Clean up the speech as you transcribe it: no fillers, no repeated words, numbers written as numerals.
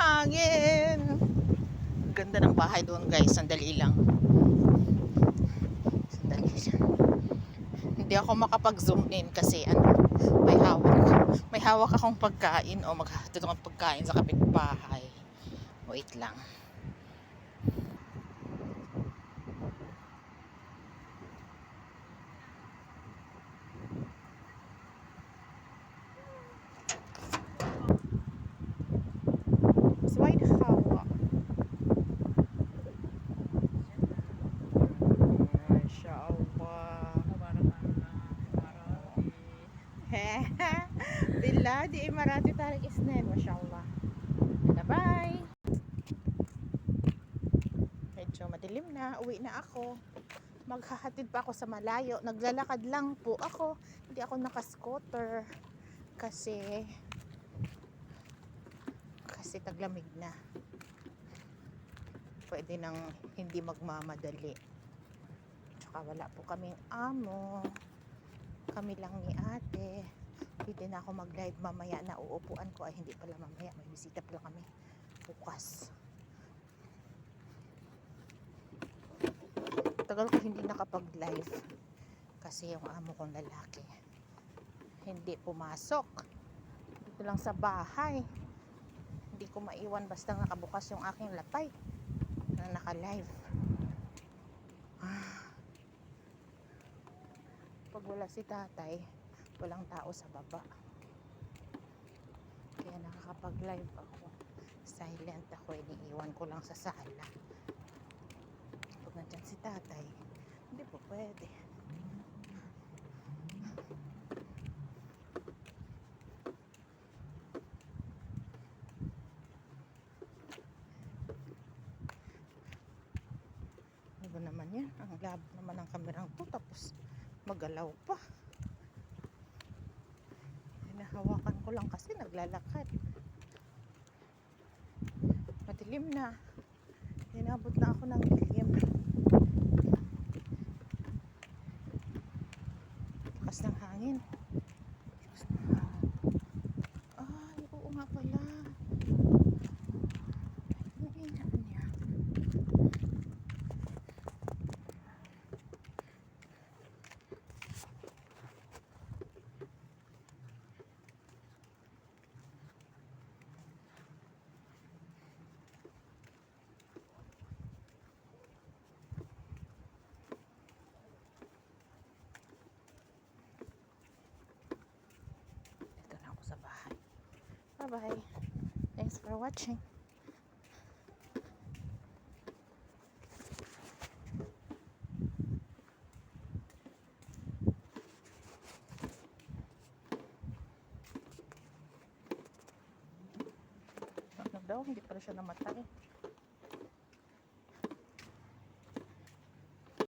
hangin. Ganda ng bahay doon guys. Sandali lang. Sandali lang. Hindi ako makapag-zoom in kasi may hawak. May hawak akong pagkain o maghahatid akong pagkain sa kapitbahay. Wait lang. So why the hawak? Mashallah. Billah di Imarati tarik isnin. Mashallah. Bye. Medyo madilim na. Uwi na ako. Maghahatid pa ako sa malayo. Naglalakad lang po ako. Hindi ako naka-scooter. Kasi taglamig na. Pwede nang hindi magmamadali. Tsaka wala po kaming amo. Kami lang ni ate. Pwede na ako mag-live mamaya na uupuan ko. Ay hindi pala mamaya. May bisita pala kami. Bukas. Tagal ko hindi nakapag-live. Kasi yung amo kong lalaki hindi pumasok. Dito lang sa bahay. Hindi ko maiwan basta nakabukas yung aking lapay na naka-live. Pag wala si tatay, walang tao sa baba. Kaya nakakapag-live ako. Silent ako, iniiwan ko lang sa sala. Pag nandyan si tatay, hindi po pwede. Ano naman yan? Ang labo naman ng kamerang to, tapos magalaw pa. Hinahawakan ko lang kasi naglalakad. Madilim na. Hinabot na ako ng dilim. Lakas ng hangin. Ay, oo nga pala. Ang init niya. Sa bahay. Bye-bye. Thanks for watching. Ano daw? Hindi pala siya namatay.